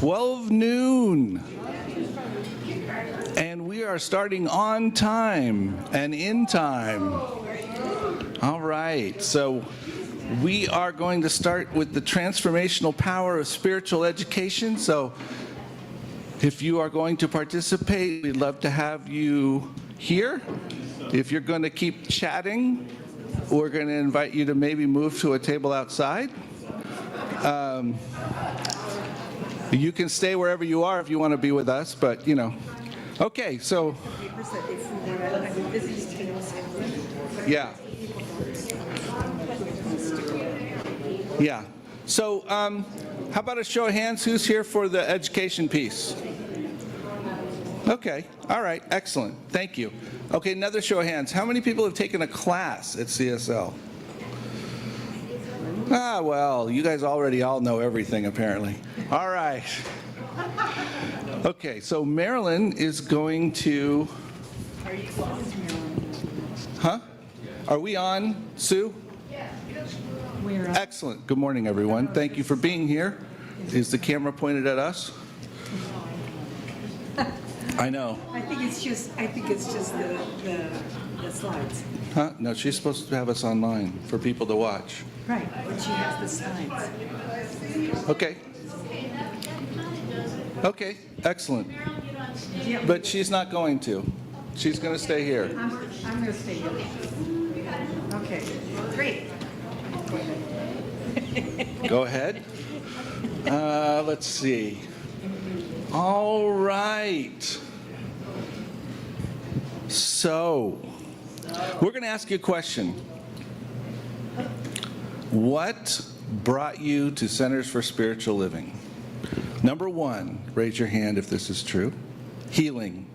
12 noon. And we are starting on time and in time. All right, so we are going to start with the transformational power of spiritual education. So if you are going to participate, we'd love to have you here. If you're going to keep chatting, we're going to invite you to maybe move to a table outside. You can stay wherever you are if you want to be with us, but you know. Okay, so. Yeah. Yeah. So, how about a show of hands? Who's here for the education piece? Okay. All right. Excellent. Thank you. Okay, another show of hands. How many people have taken a class at CSL? Ah, well, you guys already all know everything, apparently. All right. Okay, so Marilyn is going to... Are you on? Huh? Are we on, Sue? We're on. Excellent. Good morning, everyone. Thank you for being here. Is the camera pointed at us? I know. I think it's just the slides. Huh? No, she's supposed to have us online for people to watch. Right, but she has the slides. Okay. Okay, excellent. Yeah. But she's not going to. She's going to stay here. I'm going to stay here. Okay, great. Go ahead. Let's see. All right. So, we're going to ask you a question. What brought you to Centers for Spiritual Living? Number one, raise your hand if this is true. Healing.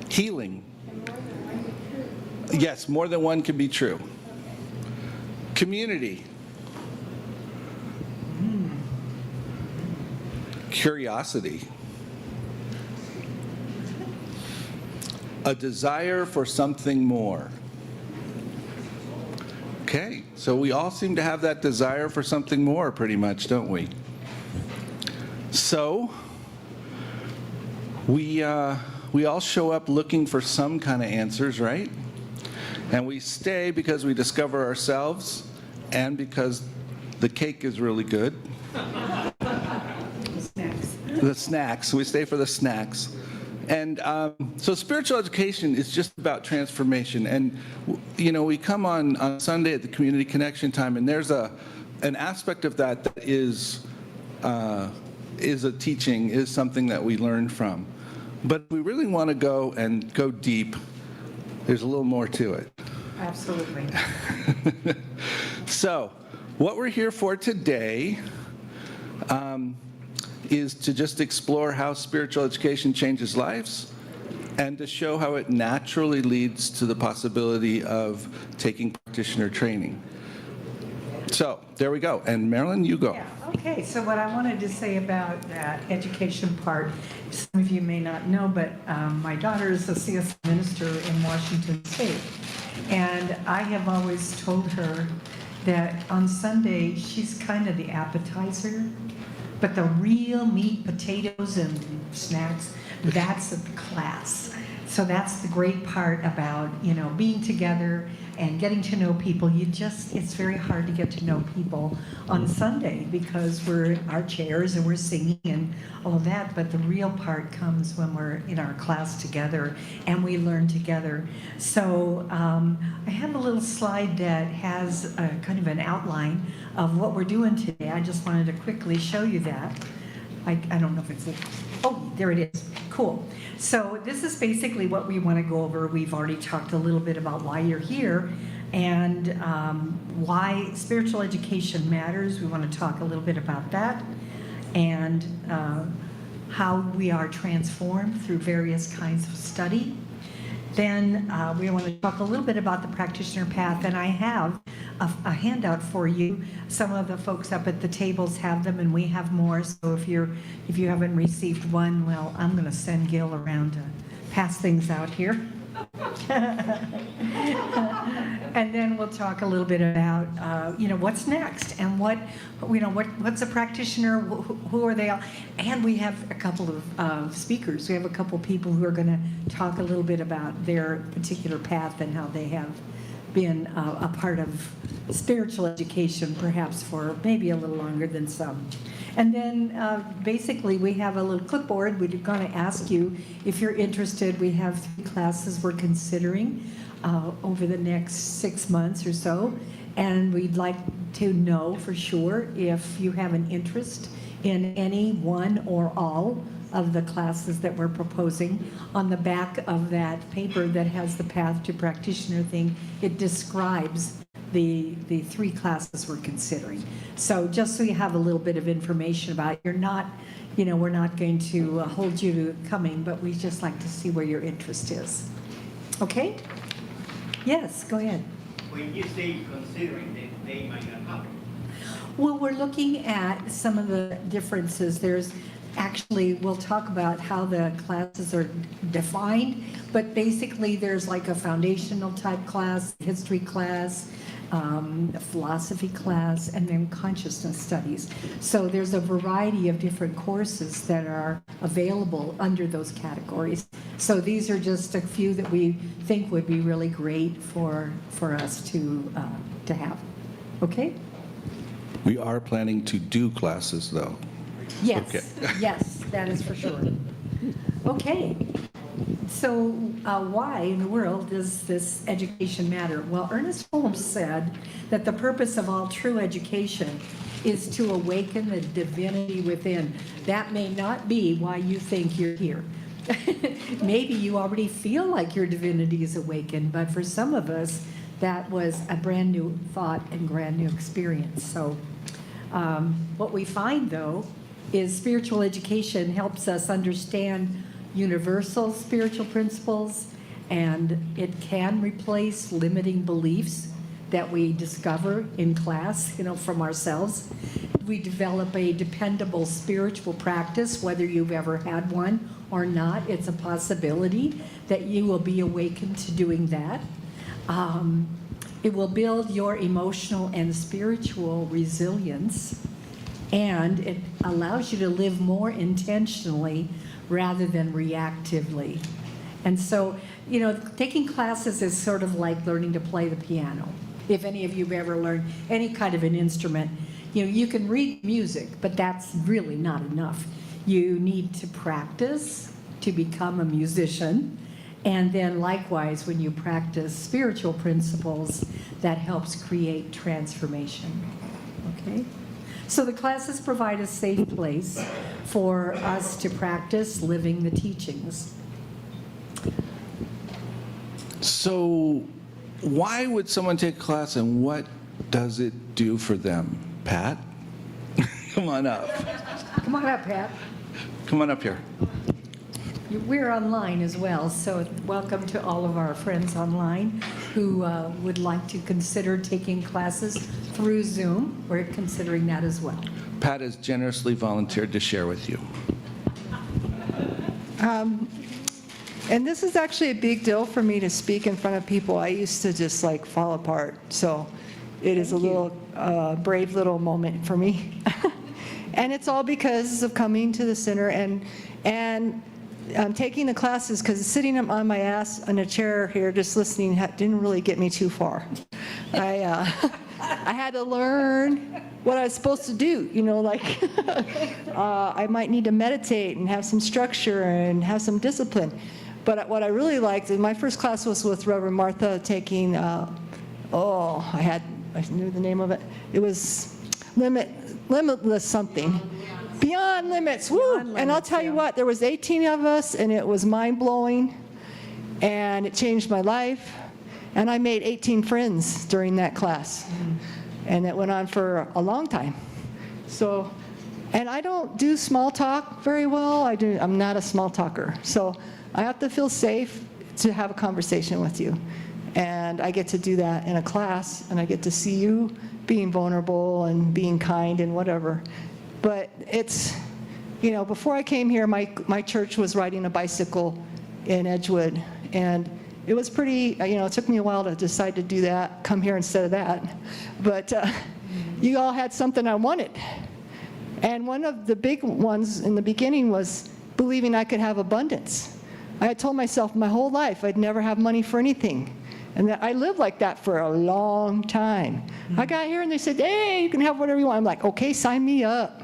Healing. Yes, more than one can be true. Community. Curiosity. A desire for something more. Okay, so we all seem to have that desire for something more pretty much, don't we? So, we all show up looking for some kind of answers, right? And we stay because we discover ourselves and because the cake is really good. Snacks. The snacks. We stay for the snacks. And so spiritual education is just about transformation. And, you know, we come on Sunday at the Community Connection time, and there's an aspect of that that is a teaching, is something that we learn from. But if we really want to go deep, there's a little more to it. Absolutely. So, what we're here for today is to just explore how spiritual education changes lives and to show how it naturally leads to the possibility of taking practitioner training. So, there we go. And Marilyn, you go. Yeah, okay, so what I wanted to say about that education part, some of you may not know, but my daughter is a CS minister in Washington State. And I have always told her that on Sunday, she's kind of the appetizer, but the real meat, potatoes, and snacks, that's at the class. So that's the great part about, you know, being together and getting to know people. It's very hard to get to know people on Sunday because we're in our chairs and we're singing and all of that, but the real part comes when we're in our class together and we learn together. So I have a little slide that has a kind of an outline of what we're doing today. I just wanted to quickly show you that. I don't know if it's, oh, there it is. Cool. So this is basically what we want to go over. We've already talked a little bit about why you're here and why spiritual education matters. We want to talk a little bit about that and how we are transformed through various kinds of study. Then we want to talk a little bit about the practitioner path, and I have a handout for you. Some of the folks up at the tables have them, and we have more. So if you haven't received one, well, I'm going to send Gil around to pass things out here. And then we'll talk a little bit about, what's next and what's a practitioner, who are they all? And we have a couple of speakers. We have a couple people who are going to talk a little bit about their particular path and how they have been a part of spiritual education, perhaps for maybe a little longer than some. And then basically we have a little clipboard. We're going to ask you if you're interested. We have 3 classes we're considering over the next 6 months or so. And we'd like to know for sure if you have an interest in any one or all of the classes that we're proposing. On the back of that paper that has the Path to Practitioner thing, it describes the 3 classes we're considering. So just so you have a little bit of information about it, we're not going to hold you to coming, but we just like to see where your interest is. Okay? Yes, go ahead. When you say considering, they might not happen. Well, we're looking at some of the differences. We'll talk about how the classes are defined, but basically there's like a foundational type class, history class, a philosophy class, and then consciousness studies. So there's a variety of different courses that are available under those categories. So these are just a few that we think would be really great for us to have. Okay? We are planning to do classes, though. Yes, Okay. yes, that is for sure. Okay, so why in the world does this education matter? Well, Ernest Holmes said that the purpose of all true education is to awaken the divinity within. That may not be why you think you're here. Maybe you already feel like your divinity is awakened, but for some of us, that was a brand new thought and brand new experience. So what we find, though, is spiritual education helps us understand universal spiritual principles, and it can replace limiting beliefs that we discover in class, from ourselves. We develop a dependable spiritual practice, whether you've ever had one or not. It's a possibility that you will be awakened to doing that. It will build your emotional and spiritual resilience, and it allows you to live more intentionally rather than reactively. And so, taking classes is sort of like learning to play the piano. If any of you have ever learned any kind of an instrument, you can read music, but that's really not enough. You need to practice to become a musician. And then likewise, when you practice spiritual principles, that helps create transformation. Okay? So the classes provide a safe place for us to practice living the teachings. So why would someone take a class, and what does it do for them? Pat? Come on up. Come on up, Pat. Come on up here. We're online as well, so welcome to all of our friends online who would like to consider taking classes through Zoom. We're considering that as well. Pat has generously volunteered to share with you. And this is actually a big deal for me to speak in front of people. I used to just fall apart. So it is a little brave little moment for me. And it's all because of coming to the center and taking the classes, because sitting on my ass in a chair here just listening didn't really get me too far. I had to learn what I was supposed to do, I might need to meditate and have some structure and have some discipline. But what I really liked, my first class was with Reverend Martha taking, I knew the name of it. It was Limitless something. Beyond Limits, woo! Beyond Limits, and I'll tell you what, there was 18 of us, and it was mind-blowing, and it changed my life, and I made 18 friends during that class, and it went on for a long time. So, and I don't do small talk very well. I'm not a small talker, so I have to feel safe to have a conversation with you, and I get to do that in a class, and I get to see you being vulnerable and being kind and whatever. But it's, before I came here, my church was riding a bicycle in Edgewood, and it was pretty, it took me a while to decide to do that, come here instead of that. But you all had something I wanted. And one of the big ones in the beginning was believing I could have abundance. I had told myself my whole life I'd never have money for anything. And that I lived like that for a long time. I got here and they said, hey, you can have whatever you want. I'm like, okay, sign me up.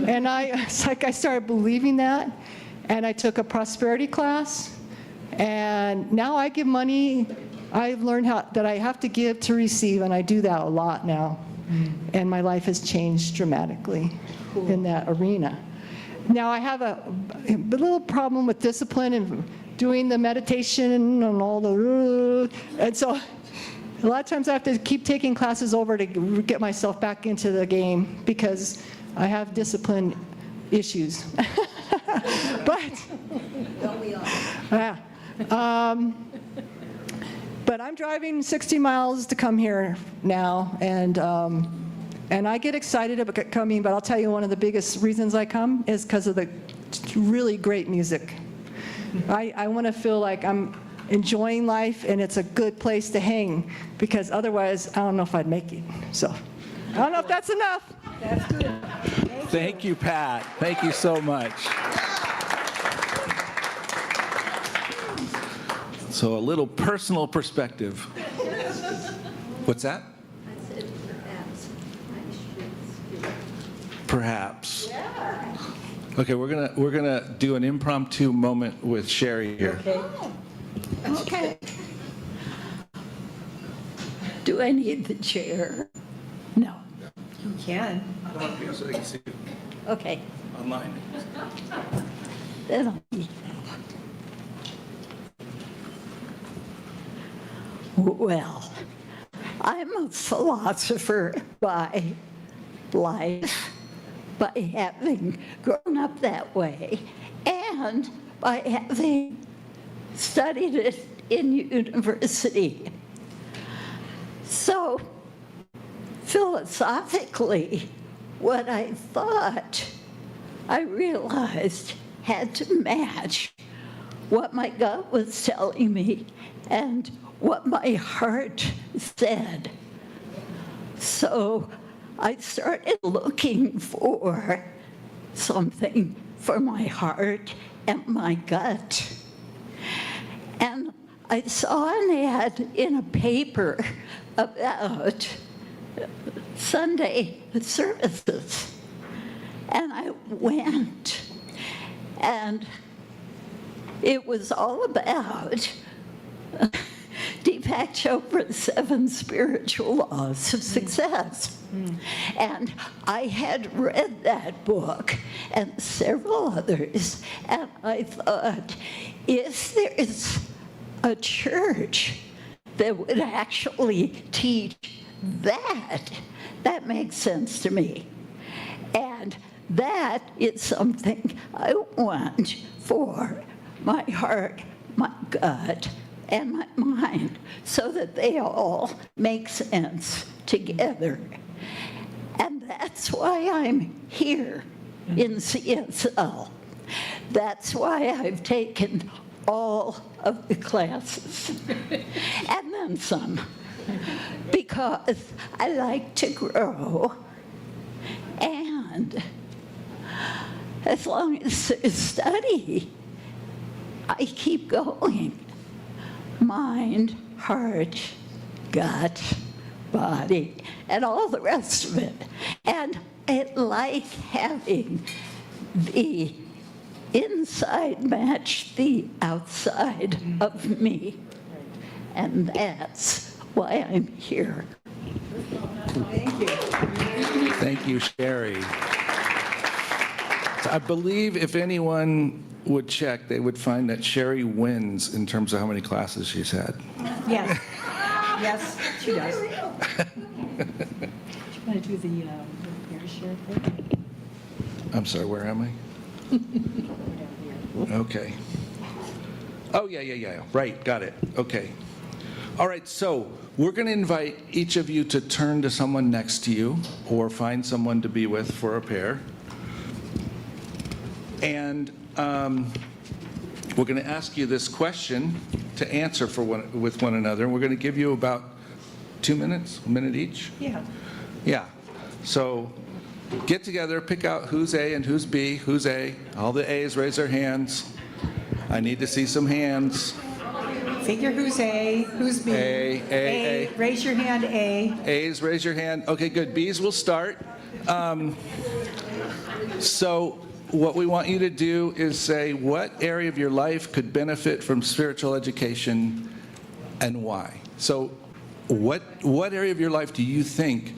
And it's like I started believing that. And I took a prosperity class. And now I give money. I've learned that I have to give to receive, and I do that a lot now. And my life has changed dramatically in that arena. Now I have a little problem with discipline and doing the meditation and all the, and so a lot of times I have to keep taking classes over to get myself back into the game because I have discipline issues. But, Don't we all? yeah. But I'm driving 60 miles to come here now, and I get excited about coming, but I'll tell you one of the biggest reasons I come is because of the really great music. I want to feel like I'm enjoying life and it's a good place to hang, because otherwise I don't know if I'd make it. So I don't know if that's enough. That's good. Thank you, Pat. Thank you so much. So a little personal perspective. What's that? I said perhaps I should skip. Perhaps. Okay, we're gonna do an impromptu moment with Sherry here. Okay. Do I need the chair? No. You can. So they can see you Okay. online. Then I'll need Well, I'm a philosopher by life, by having grown up that way, and by having studied it in university. So, philosophically, what I thought, I realized had to match what my gut was telling me and what my heart said. So I started looking for something for my heart and my gut. And I saw an ad in a paper about Sunday services. And I went, and it was all about Deepak Chopra's 7 spiritual laws of success. And I had read that book and several others, and I thought, if there's a church that would actually teach that, that makes sense to me. And that is something I want for my heart, my gut, and my mind, so that they all make sense together. And that's why I'm here in CSL. That's why I've taken all of the classes, and then some, because I like to grow, and as long as there's study, I keep going. Mind, heart, gut, body, and all the rest of it. And I like having the inside match the outside of me. And that's why I'm here. Thank you. Thank you, Sherry. I believe if anyone would check, they would find that Sherry wins in terms of how many classes she's had. Yes. Yes, she does. Do you want to do the air share thing? I'm sorry, where am I? Okay. Oh, yeah. Right, got it. Okay. All right, so we're going to invite each of you to turn to someone next to you or find someone to be with for a pair. And we're going to ask you this question to answer with one another. We're going to give you about 2 minutes, a minute each. Yeah. Yeah. So get together, pick out who's A and who's B, who's A. All the A's raise their hands. I need to see some hands. Figure who's A, who's B. A. Raise your hand, A. A's, raise your hand. Okay, good. B's will start. So what we want you to do is say what area of your life could benefit from spiritual education and why. So what area of your life do you think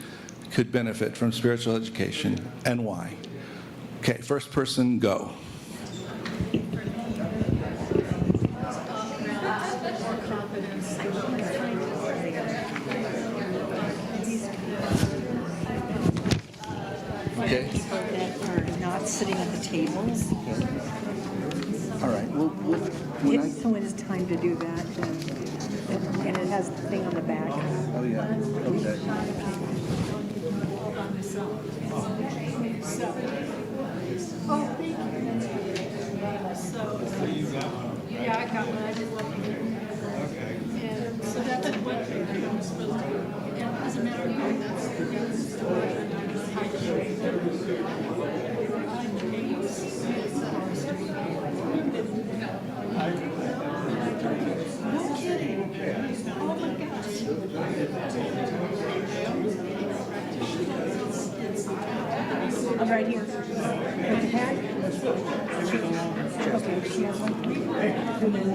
could benefit from spiritual education and why? Okay, first person, go. Okay. People that are not sitting at the tables. All right. So when it's time to do that, then, and it has the thing on the back. Oh, yeah. Okay. Yeah, I got one. I did one. And so that's what I'm supposed to do. And it doesn't matter who that's no kidding. Oh my gosh. I'm right here. With the pad? Okay, she has one. And then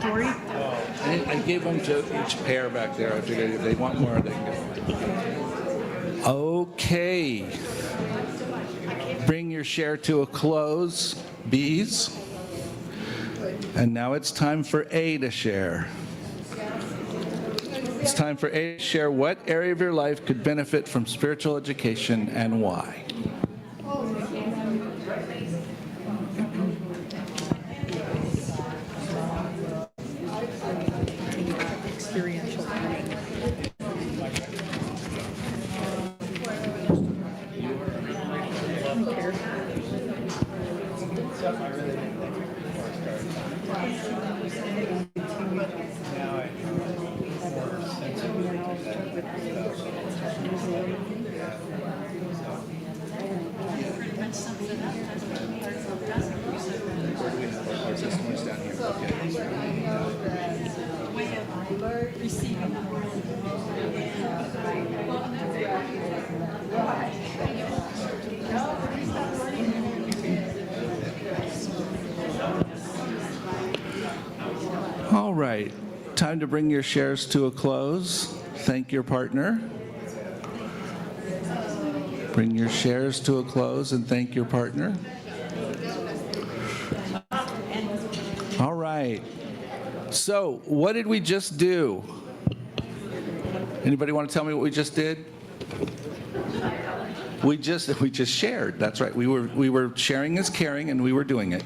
Dory? I gave them to each pair back there. I figured if they want more, they can get more. Okay. Bring your share to a close, B's. And now it's time for A to share. It's time for A to share what area of your life could benefit from spiritual education and why. Experiential learning. All right, time to bring your shares to a close. Thank your partner. Bring your shares to a close and thank your partner. All right. So, what did we just do? Anybody want to tell me what we just did? We just shared. That's right. We were sharing is caring, and we were doing it.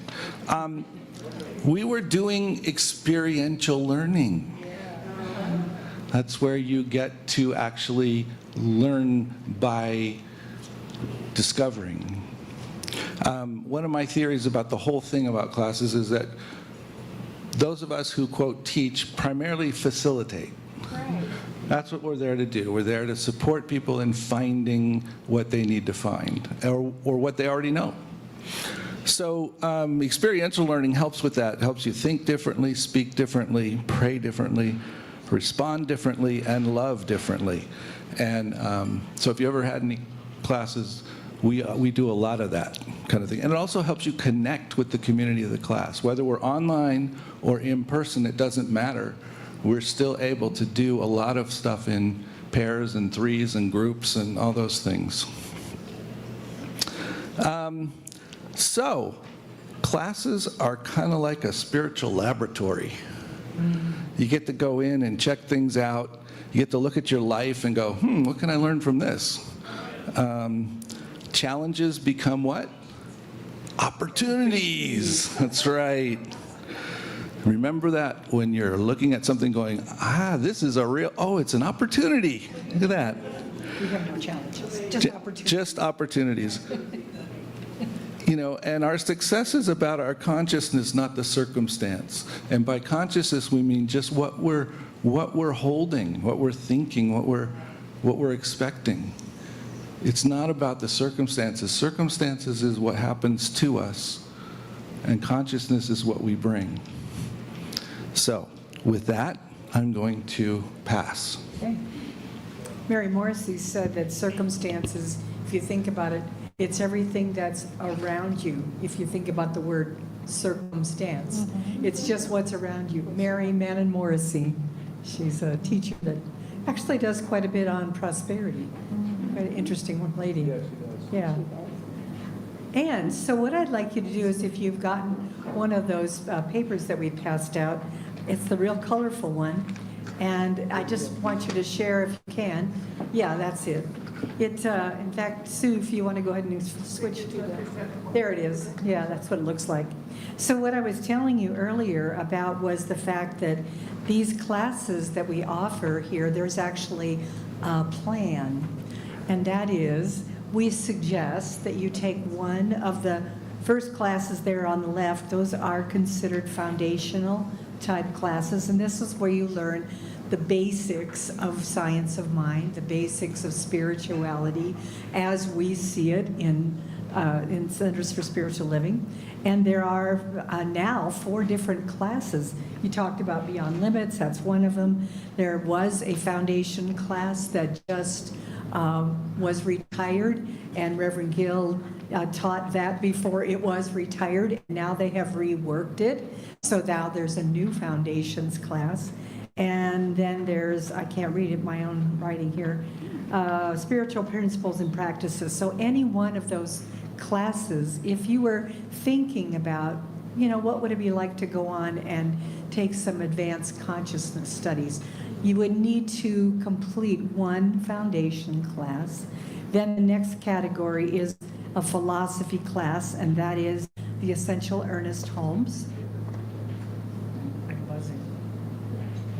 We were doing experiential learning. That's where you get to actually learn by discovering. One of my theories about the whole thing about classes is that those of us who, quote, teach primarily facilitate. That's what we're there to do. We're there to support people in finding what they need to find or what they already know. So experiential learning helps with that. It helps you think differently, speak differently, pray differently, respond differently, and love differently. And so if you ever had any classes, we do a lot of that kind of thing. And it also helps you connect with the community of the class. Whether we're online or in person, it doesn't matter. We're still able to do a lot of stuff in pairs and threes and groups and all those things. So, classes are kind of like a spiritual laboratory. You get to go in and check things out. You get to look at your life and go, what can I learn from this? Challenges become what? Opportunities. That's right. Remember that when you're looking at something going, this is it's an opportunity. Look at that. We have no challenges, just opportunities. Just opportunities. And our success is about our consciousness, not the circumstance. And by consciousness, we mean just what we're holding, what we're thinking, what we're expecting. It's not about the circumstances. Circumstances is what happens to us, and consciousness is what we bring. So, with that, I'm going to pass. Okay. Mary Morrissey said that circumstances, if you think about it, it's everything that's around you. If you think about the word circumstance, it's just what's around you. Mary Manon Morrissey, she's a teacher that actually does quite a bit on prosperity. Quite an interesting lady. Yes, she does. Yeah. And so what I'd like you to do is, if you've gotten one of those papers that we passed out, it's the real colorful one, and I just want you to share if you can. Yeah, that's it. It, in fact, Sue, if you want to go ahead and switch to that. There it is. Yeah, that's what it looks like. So what I was telling you earlier about was the fact that these classes that we offer here, there's actually a plan, and that is, we suggest that you take one of the first classes there on the left. Those are considered foundational type classes, and this is where you learn the basics of science of mind, the basics of spirituality as we see it in Centers for Spiritual Living. And there are now 4 different classes. You talked about Beyond Limits, that's one of them. There was a foundation class that just was retired, and Reverend Gill taught that before it was retired. Now they have reworked it, so now there's a new foundations class. And then there's, I can't read it, my own writing here, spiritual principles and practices. So any one of those classes, if you were thinking about, what would it be like to go on and take some advanced consciousness studies, you would need to complete one foundation class. Then the next category is a philosophy class, and that is the Essential Ernest Holmes. I wasn't.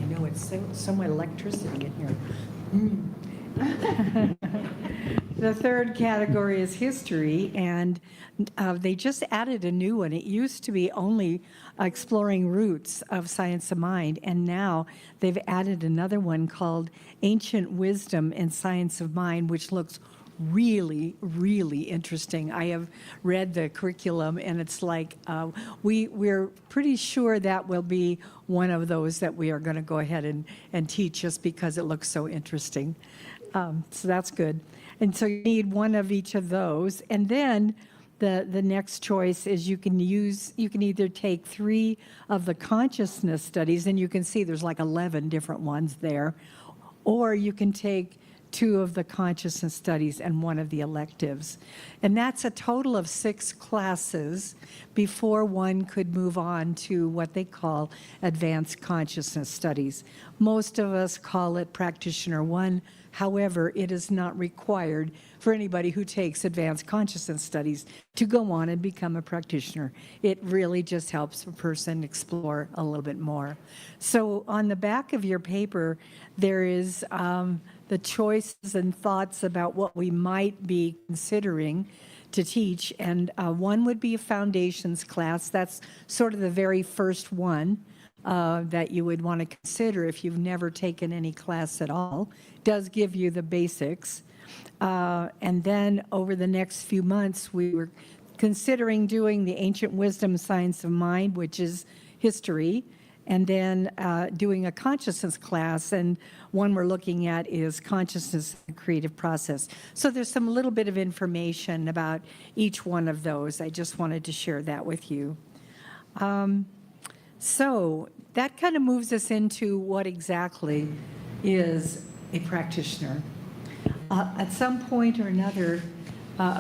I know it's so much electricity in here. The third category is history, and they just added a new one. It used to be only exploring roots of science of mind, and now they've added another one called Ancient Wisdom and Science of Mind, which looks really, really interesting. I have read the curriculum, and it's like we're pretty sure that will be one of those that we are going to go ahead and teach, just because it looks so interesting. So that's good. And so you need one of each of those. And then the next choice is you can either take 3 of the consciousness studies, and you can see there's like 11 different ones there, or you can take 2 of the consciousness studies and 1 of the electives. And that's a total of 6 classes before one could move on to what they call advanced consciousness studies. Most of us call it practitioner 1. However, it is not required for anybody who takes advanced consciousness studies to go on and become a practitioner. It really just helps a person explore a little bit more. So on the back of your paper, there is the choices and thoughts about what we might be considering to teach. And one would be a foundations class. That's sort of the very first one that you would want to consider if you've never taken any class at all. It does give you the basics. And then over the next few months, we were considering doing the Ancient Wisdom Science of Mind, which is history, and then doing a consciousness class, and one we're looking at is consciousness and creative process. So there's some little bit of information about each one of those. I just wanted to share that with you. So that kind of moves us into what exactly is a practitioner. At some point or another,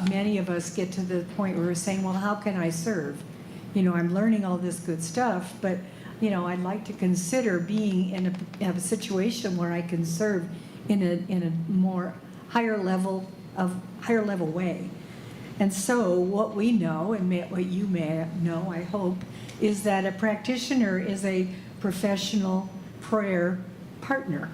many of us get to the point where we're saying, well, how can I serve? I'm learning all this good stuff, but I'd like to consider being in a situation where I can serve in a more higher level way. And so what we know, and what you may know, I hope, is that a practitioner is a professional prayer partner.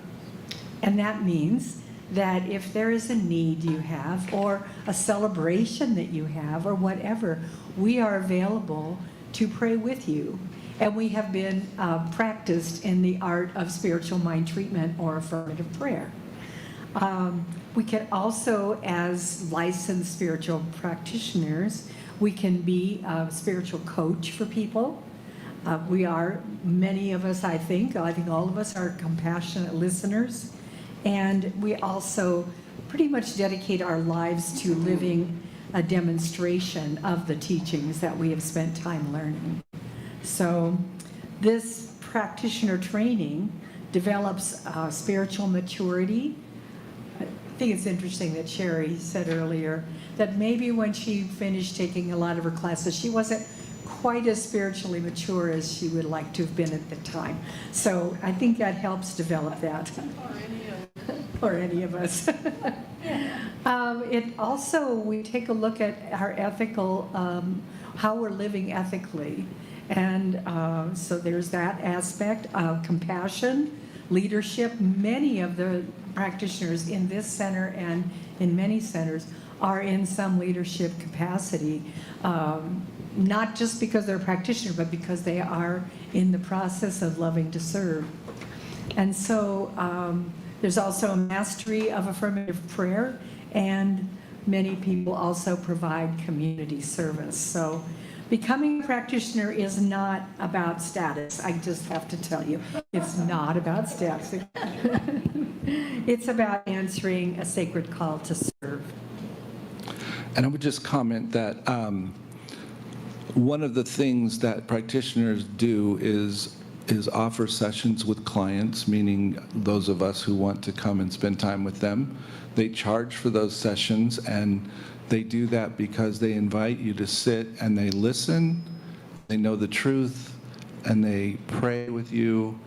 And that means that if there is a need you have or a celebration that you have or whatever, we are available to pray with you. And we have been practiced in the art of spiritual mind treatment or affirmative prayer. We can also, as licensed spiritual practitioners, we can be a spiritual coach for people. We are, many of us, I think all of us are compassionate listeners. And we also pretty much dedicate our lives to living a demonstration of the teachings that we have spent time learning. So this practitioner training develops spiritual maturity. I think it's interesting that Sherry said earlier that maybe when she finished taking a lot of her classes, she wasn't quite as spiritually mature as she would like to have been at the time. So I think that helps develop that. Or any of us. It also, we take a look at our ethical, how we're living ethically. And so there's that aspect of compassion, leadership. Many of the practitioners in this center and in many centers are in some leadership capacity, not just because they're a practitioner, but because they are in the process of loving to serve. And so there's also a mastery of affirmative prayer, and many people also provide community service. So becoming a practitioner is not about status. I just have to tell you, it's not about status. It's about answering a sacred call to serve. And I would just comment that one of the things that practitioners do is offer sessions with clients, meaning those of us who want to come and spend time with them. They charge for those sessions, and they do that because they invite you to sit and they listen, they know the truth, and they pray with you,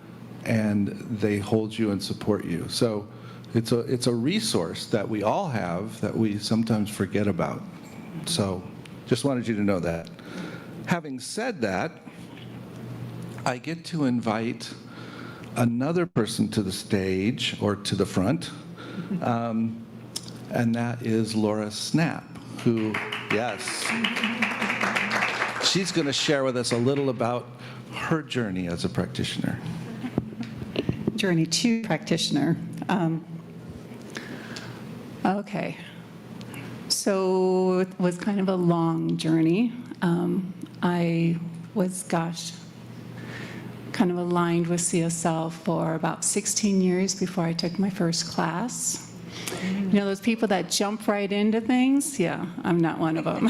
and they hold you and support you. So it's a resource that we all have that we sometimes forget about. So just wanted you to know that. Having said that, I get to invite another person to the stage or to the front, and that is Laura Snap, who, yes, she's going to share with us a little about her journey as a practitioner. Journey to practitioner. Okay, so it was kind of a long journey. I was, kind of aligned with CSL for about 16 years before I took my first class. You know those people that jump right into things? Yeah, I'm not one of them.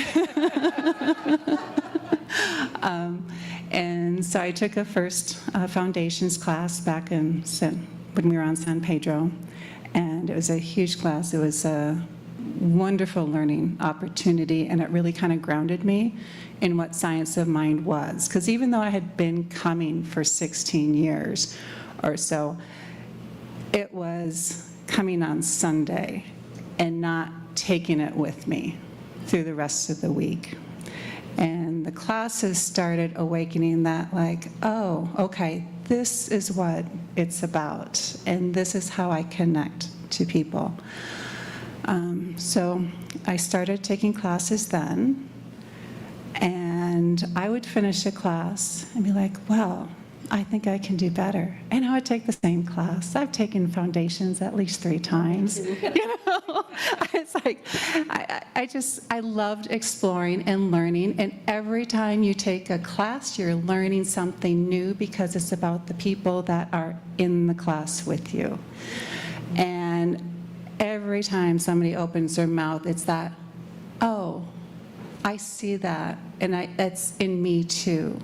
And so I took a first foundations class back when we were on San Pedro, and it was a huge class. It was a wonderful learning opportunity, and it really kind of grounded me in what science of mind was. Because even though I had been coming for 16 years or so, it was coming on Sunday and not taking it with me through the rest of the week. And the classes started awakening that, like, oh, okay, this is what it's about, and this is how I connect to people. So I started taking classes then, and I would finish a class and be like, well, I think I can do better. And I would take the same class. I've taken foundations at least 3 times. You know, it's like, I loved exploring and learning. And every time you take a class, you're learning something new because it's about the people that are in the class with you. And every time somebody opens their mouth, it's that, oh, I see that, and that's in me too.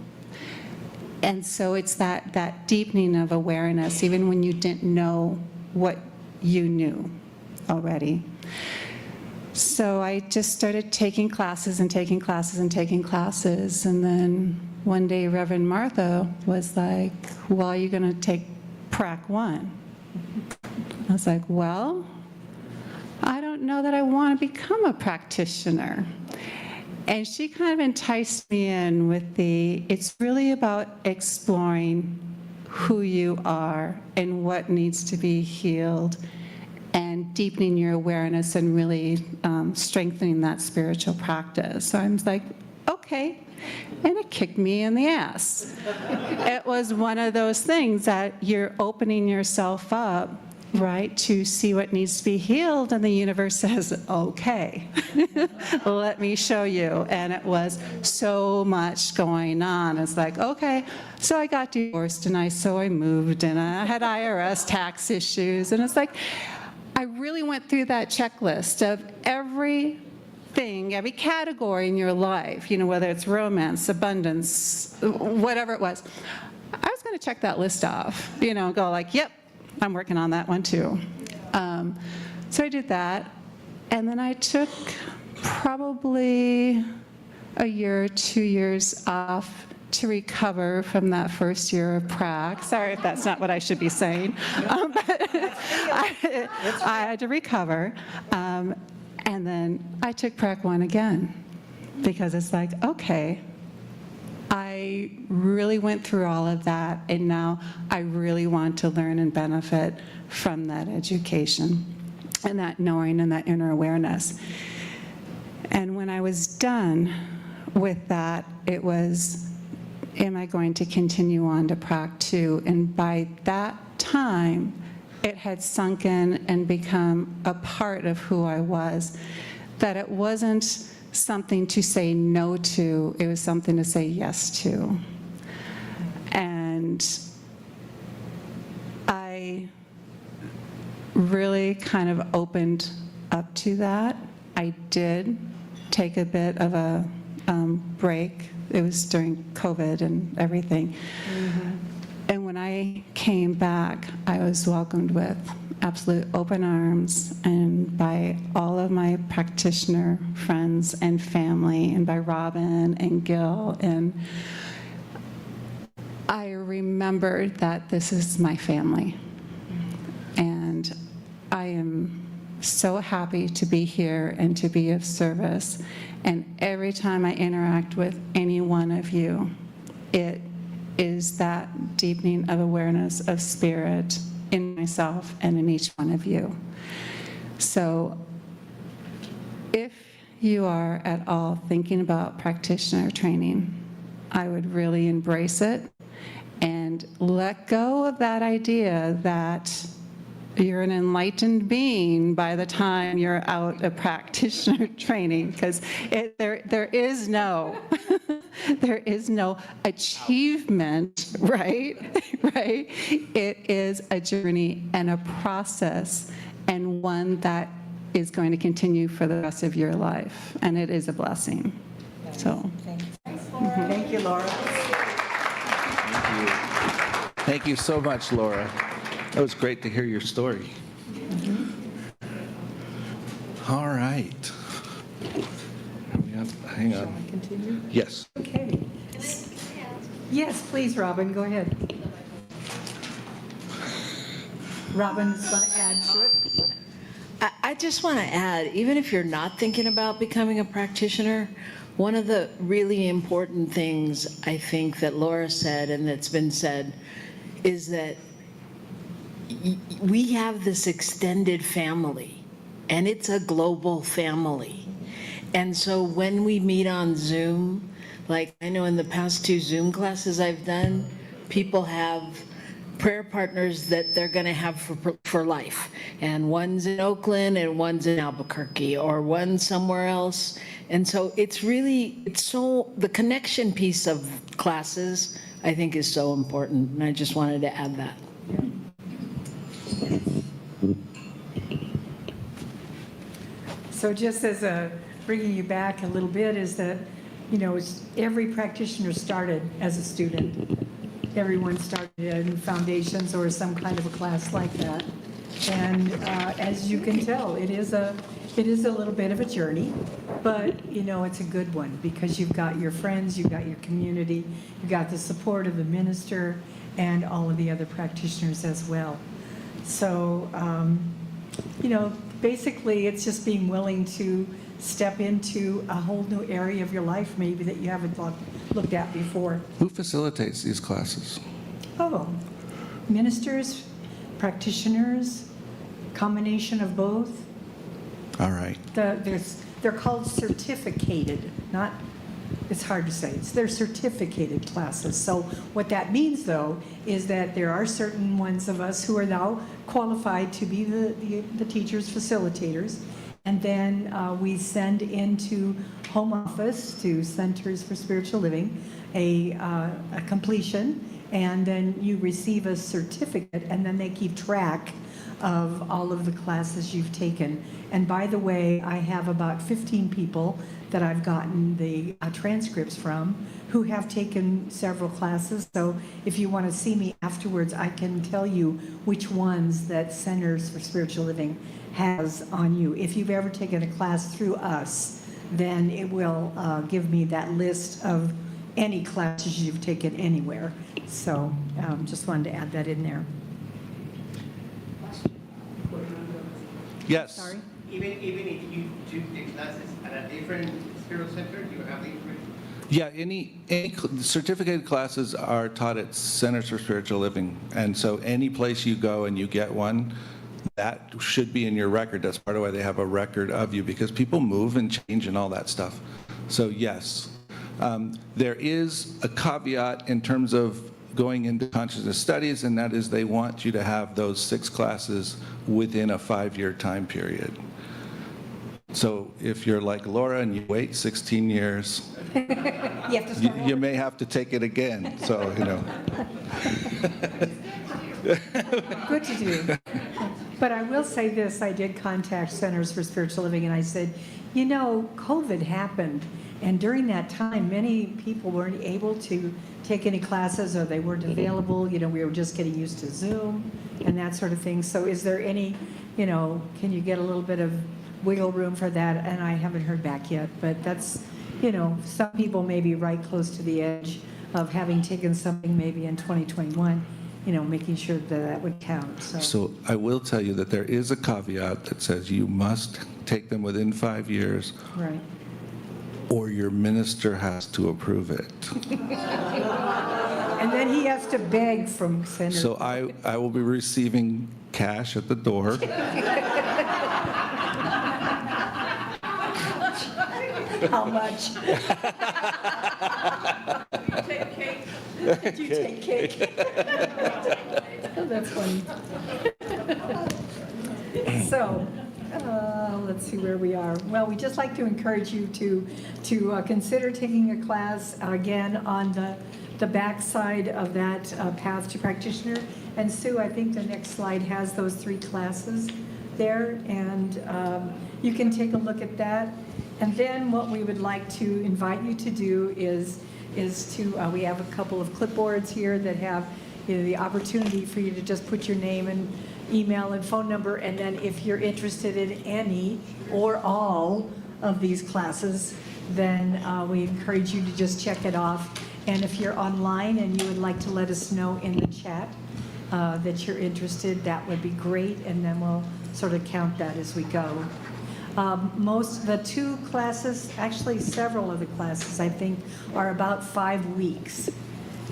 And so it's that deepening of awareness, even when you didn't know what you knew already. So I just started taking classes and taking classes and taking classes. And then one day Reverend Martha was like, well, are you going to take Prac 1? I was like, well, I don't know that I want to become a practitioner. And she kind of enticed me in with it's really about exploring who you are and what needs to be healed and deepening your awareness and really strengthening that spiritual practice. So I'm like, okay. And it kicked me in the ass. It was one of those things that you're opening yourself up, right, to see what needs to be healed, and the universe says, okay, let me show you. And it was so much going on. It's like, okay, so I got divorced, and so I moved, and I had IRS tax issues, and it's like, I really went through that checklist of every category in your life, whether it's romance, abundance, whatever it was. I was going to check that list off, go like, yep, I'm working on that one too. So I did that, and then I took probably a year or 2 years off to recover from that first year of prac. Sorry if that's not what I should be saying. But I had to recover. And then I took prac 1 again, because it's like, okay, I really went through all of that, and now I really want to learn and benefit from that education and that knowing and that inner awareness. And when I was done with that, it was, am I going to continue on to prac 2? And by that time, it had sunk in and become a part of who I was, that it wasn't something to say no to, it was something to say yes to. And I really kind of opened up to that. I did take a bit of a break. It was during COVID and everything. And when I came back, I was welcomed with absolute open arms, and by all of my practitioner friends and family, and by Robin and Gil. And I remembered that this is my family. And I am so happy to be here and to be of service. And every time I interact with any one of you, it is that deepening of awareness of spirit in myself and in each one of you. So if you are at all thinking about practitioner training, I would really embrace it and let go of that idea that you're an enlightened being by the time you're out of practitioner training, because there is no there is no achievement, right? Right? It is a journey and a process, and one that is going to continue for the rest of your life, and it is a blessing. So Thank you, Laura. Thank you so much, Laura. That was great to hear your story. All right. Hang on. Continue? Yes. Okay. Yes, please, Robin, go ahead. Robin's going to add to it. I just want to add, even if you're not thinking about becoming a practitioner, one of the really important things I think that Laura said and that's been said is that we have this extended family, and it's a global family. And so when we meet on Zoom, like I know in the past 2 Zoom classes I've done, people have prayer partners that they're going to have for life. And one's in Oakland and one's in Albuquerque, or one's somewhere else. And so it's so, the connection piece of classes, I think, is so important. And I just wanted to add that. So just as bringing you back a little bit is that, every practitioner started as a student. Everyone started in foundations or some kind of a class like that. And as you can tell, it is a little bit of a journey, but it's a good one because you've got your friends, you've got your community, you've got the support of the minister and all of the other practitioners as well. So, basically it's just being willing to step into a whole new area of your life maybe that you haven't looked at before. Who facilitates these classes? Oh, ministers, practitioners, combination of both. All right. They're called certificated, not, it's hard to say. They're certificated classes. So what that means, though, is that there are certain ones of us who are now qualified to be the teachers, facilitators, and then we send into home office, to Centers for Spiritual Living, a completion, and then you receive a certificate, and then they keep track of all of the classes you've taken. And by the way, I have about 15 people that I've gotten the transcripts from who have taken several classes. So if you want to see me afterwards, I can tell you which ones that Centers for Spiritual Living has on you. If you've ever taken a class through us, then it will give me that list of any classes you've taken anywhere. So just wanted to add that in there. Yes. Sorry. Even if you took the classes at a different spiritual center, you have the information? Yeah, any certificated classes are taught at Centers for Spiritual Living. And so any place you go and you get one, that should be in your record. That's part of why they have a record of you, because people move and change and all that stuff. So yes, there is a caveat in terms of going into consciousness studies, and that is they want you to have those 6 classes within a 5-year time period. So if you're like Laura and you wait 16 years, You have to start you may have to take it again, so, you know. Good to do. But I will say this, I did contact Centers for Spiritual Living, and I said, you know, COVID happened, and during that time, many people weren't able to take any classes, or they weren't available. You know, we were just getting used to Zoom and that sort of thing. So is there any, you know, can you get a little bit of wiggle room for that? And I haven't heard back yet, but that's, you know, some people may be right close to the edge of having taken something maybe in 2021, you know, making sure that that would count. So I will tell you that there is a caveat that says you must take them within 5 years, Right. or your minister has to approve it. And then he has to beg from Centers. So I will be receiving cash at the door. How much? Did you take cake? Oh, that's funny. So, let's see where we are. Well, we'd just like to encourage you to consider taking a class, again, on the back side of that path to practitioner. And Sue, I think the next slide has those 3 classes there, and you can take a look at that. And then what we would like to invite you to do is to, we have a couple of clipboards here that have, you know, the opportunity for you to just put your name and email and phone number, and then if you're interested in any or all of these classes, then we encourage you to just check it off. And if you're online and you would like to let us know in the chat that you're interested, that would be great, and then we'll sort of count that as we go. The 2 classes, actually several of the classes, I think, are about 5 weeks.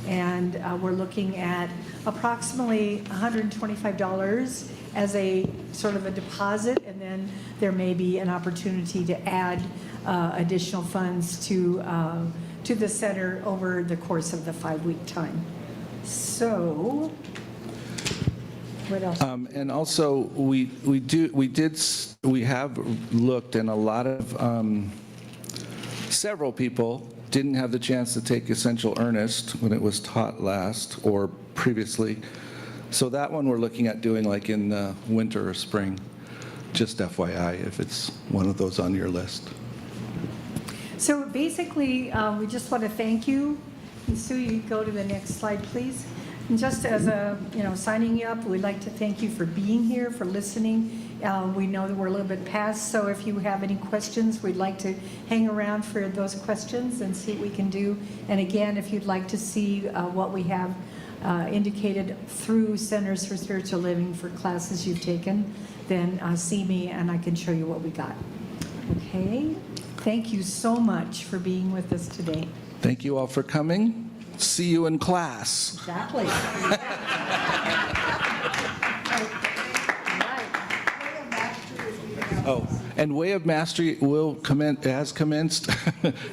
And we're looking at approximately $125 as a sort of a deposit, and then there may be an opportunity to add additional funds to the center over the course of the 5-week time. So, what else? And also, we have looked, and a lot of, several people didn't have the chance to take Essential Earnest when it was taught last or previously. So that one we're looking at doing like in the winter or spring. Just FYI, if it's one of those on your list. So basically, we just want to thank you. And Sue, you go to the next slide, please. And just as a, you know, signing you up, we'd like to thank you for being here, for listening. We know that we're a little bit past, so if you have any questions, we'd like to hang around for those questions and see what we can do. And again, if you'd like to see what we have indicated through Centers for Spiritual Living for classes you've taken, then see me and I can show you what we got. Okay? Thank you so much for being with us today. Thank you all for coming. See you in class. Exactly. Right. Oh, and Way of Mastery will has commenced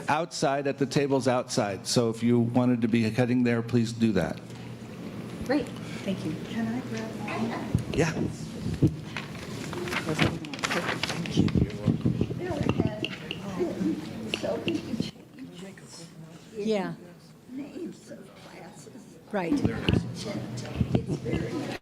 outside at the tables outside. So if you wanted to be heading there, please do that. Great, thank you. Yeah. Yeah. Right.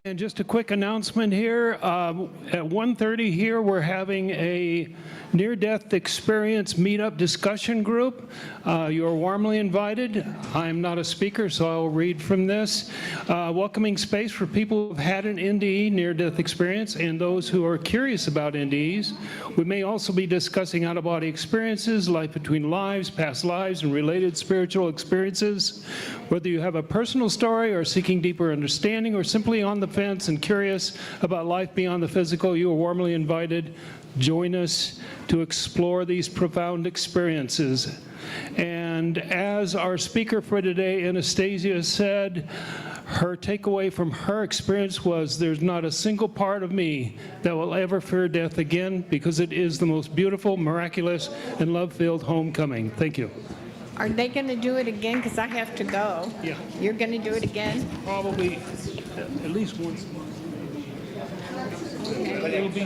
And just a quick announcement here, at 1:30 here, we're having a near-death experience meetup discussion group. You're warmly invited. I'm not a speaker, so I'll read from this. Welcoming space for people who've had an NDE, near-death experience, and those who are curious about NDEs. We may also be discussing out-of-body experiences, life between lives, past lives, and related spiritual experiences. Whether you have a personal story or seeking deeper understanding or simply on the fence and curious about life beyond the physical, you are warmly invited. Join us to explore these profound experiences. And as our speaker for today, Anastasia, said, her takeaway from her experience was, there's not a single part of me that will ever fear death again, because it is the most beautiful, miraculous, and love-filled homecoming. Thank you. Are they going to do it again? Because I have to go. Yeah. You're going to do it again? Probably at least once a month. But it'll be